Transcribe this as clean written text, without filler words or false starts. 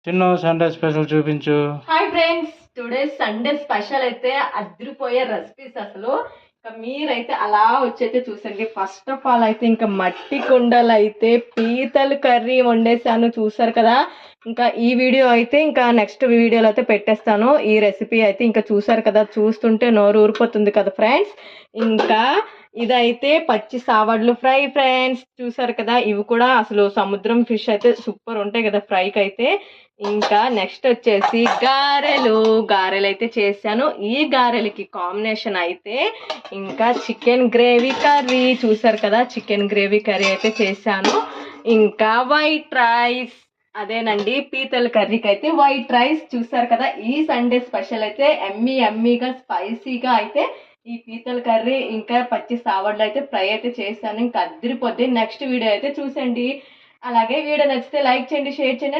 చిన్న Sunday special చూపించు. Hi friends, today Sunday special అయితే అదిరిపోయే రెసిపీస్. అసలు ఇంకా మీరైతే అలా వచ్చైతే చూసండి. ఫస్ట్ ఆఫ్ ఆల్ అయితే ఇంకా మట్టి కుండలు అయితే పీతలు కర్రీ వండేసాను, చూసారు కదా. ఇంకా ఈ వీడియో అయితే ఇంకా నెక్స్ట్ వీడియోలో అయితే పెట్టేస్తాను. ఈ రెసిపీ అయితే ఇంకా చూసారు కదా, చూస్తుంటే నోరు ఊరిపోతుంది కదా ఫ్రెండ్స్. ఇంకా ఇదైతే పచ్చి సావడ్లు ఫ్రై ఫ్రెండ్స్, చూసారు కదా. ఇవి కూడా అసలు సముద్రం ఫిష్ అయితే సూపర్ ఉంటాయి కదా ఫ్రైకి అయితే. ఇంకా నెక్స్ట్ వచ్చేసి గారెలు అయితే చేశాను. ఈ గారెలకి కాంబినేషన్ అయితే ఇంకా చికెన్ గ్రేవీ కర్రీ, చూసారు కదా. చికెన్ గ్రేవీ కర్రీ అయితే చేశాను. ఇంకా వైట్ రైస్, అదేనండి పీతల కర్రీకి అయితే వైట్ రైస్, చూసారు కదా. ఈ సండే స్పెషల్ అయితే ఎమ్మీగా స్పైసీగా అయితే ఈ పీతల కర్రీ ఇంకా పచ్చి సావడ్లు అయితే ఫ్రై అయితే చేశాను. ఇంకా అద్దరిపోద్ది. నెక్స్ట్ వీడియో అయితే చూసండి. అలాగే వీడియో నచ్చితే లైక్ చేయండి, షేర్ చేయండి.